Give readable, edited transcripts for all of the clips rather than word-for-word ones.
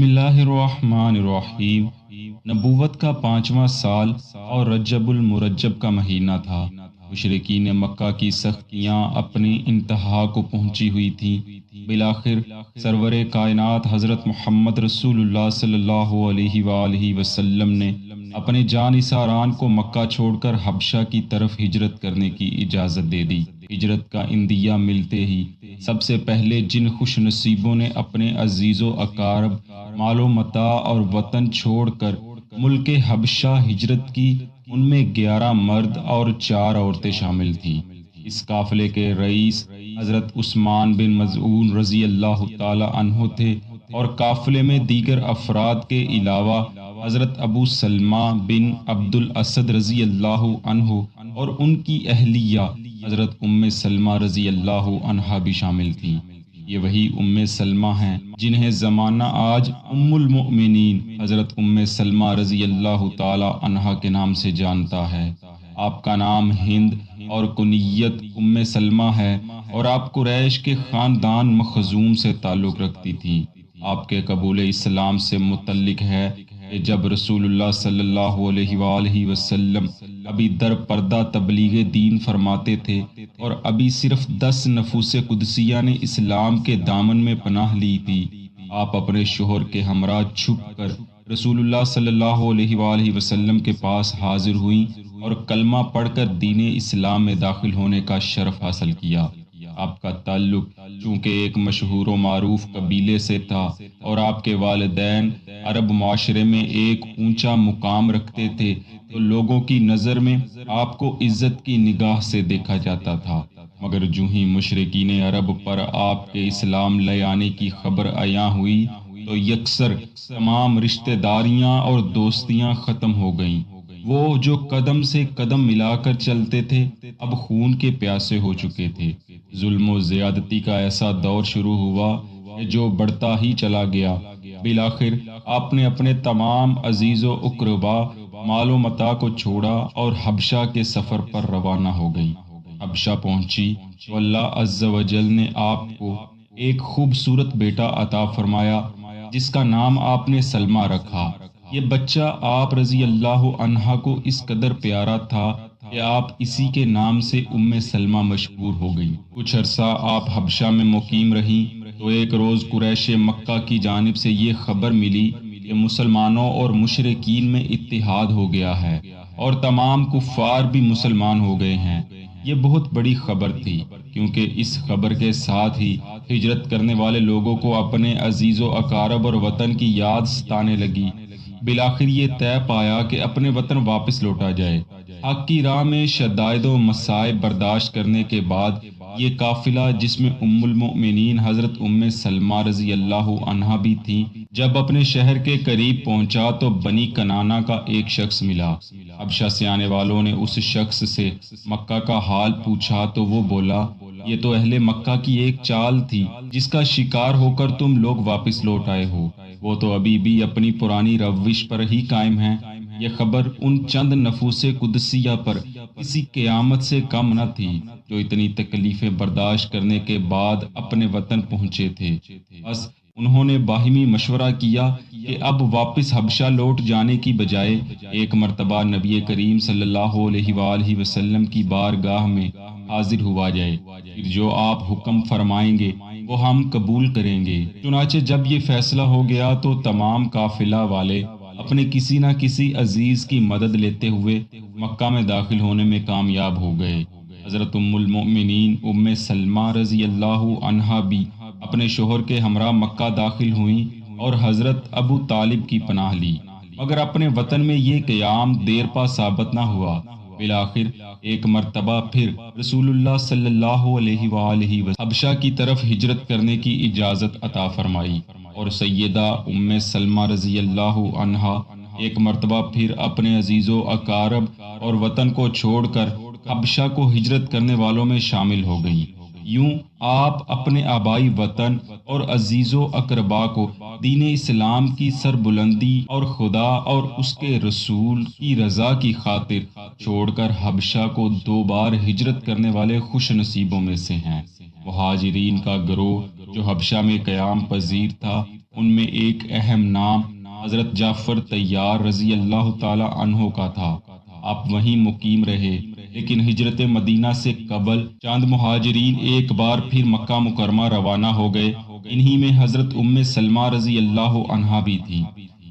بسم اللہ الرحمن الرحیم۔ نبوت کا 5واں سال اور رجب المرجب کا مہینہ تھا۔ مشرکین مکہ کی سختیاں اپنی انتہا کو پہنچی ہوئی تھیں۔ بالآخر سرور کائنات حضرت محمد رسول اللہ صلی اللہ علیہ وآلہ وسلم نے اپنے جانثاران کو مکہ چھوڑ کر حبشہ کی طرف ہجرت کرنے کی اجازت دے دی۔ ہجرت کا اندیہ ملتے ہی سب سے پہلے جن خوش نصیبوں نے اپنے عزیز و اقارب، مال و متاع اور وطن چھوڑ کر ملک حبشہ ہجرت کی، ان میں 11 مرد اور 4 عورتیں شامل تھیں۔ اس قافلے کے رئیس حضرت عثمان بن مظعون رضی اللہ تعالی عنہ تھے، اور قافلے میں دیگر افراد کے علاوہ حضرت ابو سلمہ بن عبد الاسد رضی اللہ عنہ اور ان کی اہلیہ حضرت ام سلمہ رضی اللہ عنہا بھی شامل تھیں۔ یہ وہی ام سلمہ ہیں جنہیں زمانہ آج ام المؤمنین حضرت ام سلمہ رضی اللہ تعالی عنہا کے نام سے جانتا ہے۔ آپ کا نام ہند اور کنیت ام سلمہ ہے، اور آپ قریش کے خاندان مخزوم سے تعلق رکھتی تھیں۔ آپ کے قبول اسلام سے متعلق ہے کہ جب رسول اللہ صلی اللہ علیہ وآلہ وسلم ابھی در پردہ تبلیغ دین فرماتے تھے، اور ابھی صرف 10 نفوس قدسیہ نے اسلام کے دامن میں پناہ لی تھی، آپ اپنے شوہر کے ہمراہ چھپ کر رسول اللہ صلی اللہ علیہ وآلہ وسلم کے پاس حاضر ہوئیں اور کلمہ پڑھ کر دین اسلام میں داخل ہونے کا شرف حاصل کیا۔ آپ کا تعلق چونکہ ایک مشہور و معروف قبیلے سے تھا، اور آپ کے والدین عرب معاشرے میں ایک اونچا مقام رکھتے تھے، تو لوگوں کی نظر میں آپ کو عزت کی نگاہ سے دیکھا جاتا تھا۔ مگر جو ہی مشرکین عرب پر آپ کے اسلام لے آنے کی خبر عیاں ہوئی، تو یکسر تمام رشتہ داریاں اور دوستیاں ختم ہو گئیں۔ وہ جو قدم سے قدم ملا کر چلتے تھے، اب خون کے پیاسے ہو چکے تھے۔ ظلم و زیادتی کا ایسا دور شروع ہوا کہ جو بڑھتا ہی چلا گیا۔ بالآخر آپ نے اپنے تمام عزیز و اقربا، مال و متاع کو چھوڑا اور حبشہ کے سفر پر روانہ ہو گئی۔ حبشہ پہنچی تو اللہ عز و جل نے آپ کو ایک خوبصورت بیٹا عطا فرمایا، جس کا نام آپ نے سلمہ رکھا۔ یہ بچہ آپ رضی اللہ عنہا کو اس قدر پیارا تھا کہ آپ اسی کے نام سے ام سلمہ مشہور ہو گئی۔ کچھ عرصہ آپ حبشہ میں مقیم رہیں، تو ایک روز قریش مکہ کی جانب سے یہ خبر ملی کہ مسلمانوں اور مشرکین میں اتحاد ہو گیا ہے، اور تمام کفار بھی مسلمان ہو گئے ہیں۔ یہ بہت بڑی خبر تھی، کیونکہ اس خبر کے ساتھ ہی ہجرت کرنے والے لوگوں کو اپنے عزیز و اقارب اور وطن کی یاد ستانے لگی۔ بالآخر یہ طے پایا کہ اپنے وطن واپس لوٹا جائے۔ حق کی راہ میں شدائد و مصائب برداشت کرنے کے بعد یہ قافلہ، جس میں ام المؤمنین حضرت ام سلمہ رضی اللہ عنہا بھی تھیں، جب اپنے شہر کے قریب پہنچا تو بنی کنانہ کا ایک شخص ملا۔ حبشہ سے آنے والوں نے اس شخص سے مکہ کا حال پوچھا تو وہ بولا، یہ تو اہل مکہ کی ایک چال تھی جس کا شکار ہو کر تم لوگ واپس لوٹ آئے ہو۔ وہ تو ابھی بھی اپنی پرانی روش پر ہی قائم ہیں۔ یہ خبر ان چند نفوس قدسیہ پر کسی قیامت سے کم نہ تھی جو اتنی تکلیفیں برداشت کرنے کے بعد اپنے وطن پہنچے تھے۔ بس انہوں نے باہمی مشورہ کیا کہ اب واپس حبشہ لوٹ جانے کی بجائے ایک مرتبہ نبی کریم صلی اللہ علیہ وآلہ وسلم کی بارگاہ میں حاضر ہوا جائے، پھر جو آپ حکم فرمائیں گے وہ ہم قبول کریں گے۔ چنانچہ جب یہ فیصلہ ہو گیا تو تمام قافلہ والے اپنے کسی نہ کسی عزیز کی مدد لیتے ہوئے مکہ میں داخل ہونے میں کامیاب ہو گئے۔ حضرت ام المؤمنین ام سلمہ رضی اللہ عنہا بھی اپنے شوہر کے ہمراہ مکہ داخل ہوئیں اور حضرت ابو طالب کی پناہ لی، مگر اپنے وطن میں یہ قیام دیر پا ثابت نہ ہوا۔ بالآخر ایک مرتبہ پھر رسول اللہ صلی اللہ علیہ وآلہ وسلم حبشہ کی طرف ہجرت کرنے کی اجازت عطا فرمائی، اور سیدہ ام سلمہ رضی اللہ عنہا ایک مرتبہ پھر اپنے عزیز و اقارب اور وطن کو چھوڑ کر حبشہ کو ہجرت کرنے والوں میں شامل ہو گئیں۔ یوں آپ اپنے آبائی وطن اور عزیز و اقربا کو دین اسلام کی سربلندی اور خدا اور اس کے رسول کی رضا کی خاطر چھوڑ کر حبشہ کو 2 بار ہجرت کرنے والے خوش نصیبوں میں سے ہیں۔ مہاجرین کا گروہ جو حبشہ میں قیام پذیر تھا، ان میں ایک اہم نام حضرت جعفر طیار رضی اللہ تعالی عنہ کا تھا۔ آپ وہیں مقیم رہے، لیکن ہجرت مدینہ سے قبل چند مہاجرین ایک بار پھر مکہ مکرمہ روانہ ہو گئے۔ انہی میں حضرت ام سلمہ رضی اللہ عنہا بھی تھی۔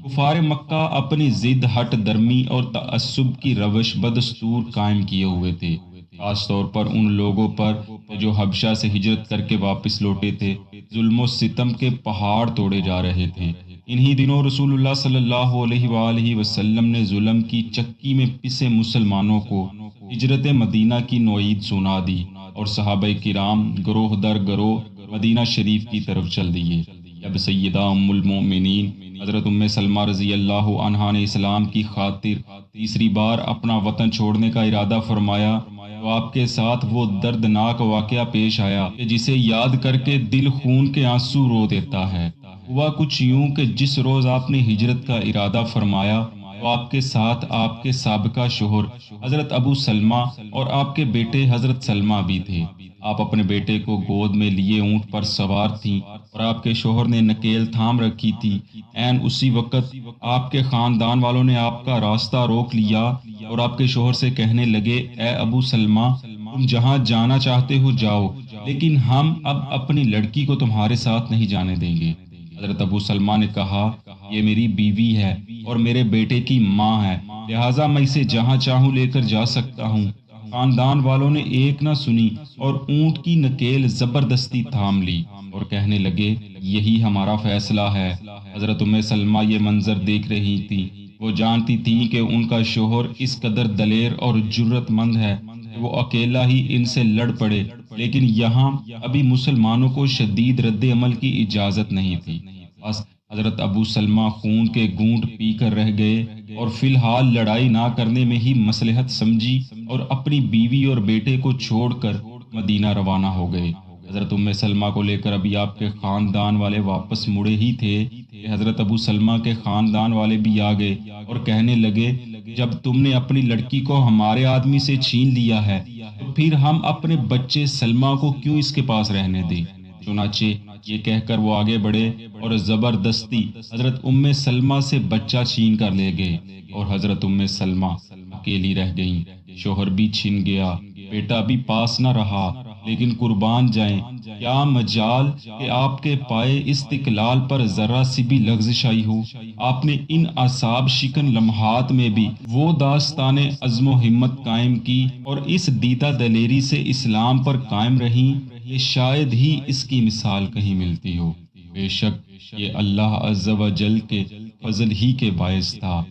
کفار مکہ اپنی ضد، ہٹ درمی اور تعصب کی روش بدستور قائم کیے ہوئے تھے، خاص طور پر ان لوگوں پر جو حبشہ سے ہجرت کر کے واپس لوٹے تھے۔ ظلم و ستم کے پہاڑ توڑے جا رہے تھے۔ انہی دنوں رسول اللہ صلی اللہ علیہ وآلہ وسلم نے ظلم کی چکی میں پسے مسلمانوں کو ہجرت مدینہ کی نوعید سنا دی، اور صحابہ کرام گروہ در گروہ مدینہ شریف کی طرف چل دیے۔ جب سیدہ ام المؤمنین حضرت ام سلمہ رضی اللہ عنہا نے اسلام کی خاطر تیسری بار اپنا وطن چھوڑنے کا ارادہ فرمایا، تو آپ کے ساتھ وہ دردناک واقعہ پیش آیا کہ جسے یاد کر کے دل خون کے آنسو رو دیتا ہے۔ ہوا کچھ یوں کہ جس روز آپ نے ہجرت کا ارادہ فرمایا، تو آپ کے ساتھ آپ کے سابقہ شوہر حضرت ابو سلمہ اور آپ کے بیٹے حضرت سلمہ بھی تھے۔ آپ اپنے بیٹے کو گود میں لیے اونٹ پر سوار تھیں، اور آپ کے شوہر نے نکیل تھام رکھی تھی۔ عین اسی وقت آپ کے خاندان والوں نے آپ کا راستہ روک لیا اور آپ کے شوہر سے کہنے لگے، اے ابو سلمہ، تم جہاں جانا چاہتے ہو جاؤ، لیکن ہم اب اپنی لڑکی کو تمہارے ساتھ نہیں جانے دیں گے۔ حضرت ابو سلمہ نے کہا، یہ میری بیوی ہے اور میرے بیٹے کی ماں ہے، لہٰذا میں اسے جہاں چاہوں لے کر جا سکتا ہوں۔ خاندان والوں نے ایک نہ سنی اور اونٹ کی نکیل زبردستی تھام لی اور کہنے لگے، یہی ہمارا فیصلہ ہے۔ حضرت ام سلمہ یہ منظر دیکھ رہی تھی۔ وہ جانتی تھی کہ ان کا شوہر اس قدر دلیر اور جرت مند ہے کہ وہ اکیلا ہی ان سے لڑ پڑے، لیکن یہاں ابھی مسلمانوں کو شدید رد عمل کی اجازت نہیں تھی۔ بس حضرت ابو سلمہ خون کے گھونٹ پی کر رہ گئے اور فی الحال لڑائی نہ کرنے میں ہی مصلحت سمجھی اور اپنی بیوی اور بیٹے کو چھوڑ کر مدینہ روانہ ہو گئے۔ حضرت ام سلمہ کو لے کر ابھی آپ کے خاندان والے واپس مڑے ہی تھے کہ حضرت ابو سلمہ کے خاندان والے بھی آ گئے اور کہنے لگے، جب تم نے اپنی لڑکی کو ہمارے آدمی سے چھین لیا ہے تو پھر ہم اپنے بچے سلمہ کو کیوں اس کے پاس رہنے دیں؟ چنانچہ یہ کہہ کر وہ آگے بڑھے اور زبردستی حضرت ام سلمہ سے بچہ چھین کر لے گئے، اور حضرت ام سلمہ اکیلی رہ گئیں۔ شوہر بھی چھن گیا، بیٹا بھی پاس نہ رہا، لیکن قربان جائیں، کیا مجال کہ آپ کے پائے استقلال پر ذرا سی بھی لغزش آئی ہو۔ آپ نے ان اعصاب شکن لمحات میں بھی وہ داستان عزم و ہمت قائم کی اور اس دیدہ دلیری سے اسلام پر قائم رہیں کہ شاید ہی اس کی مثال کہیں ملتی ہو۔ بے شک یہ اللہ عز و جل کے فضل ہی کے باعث تھا۔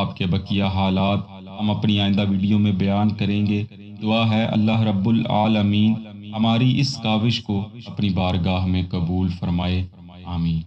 آپ کے بقیہ حالات ہم اپنی آئندہ ویڈیو میں بیان کریں گے۔ دعا ہے اللہ رب العالمین ہماری اس کاوش کو اپنی بارگاہ میں قبول فرمائے، آمین۔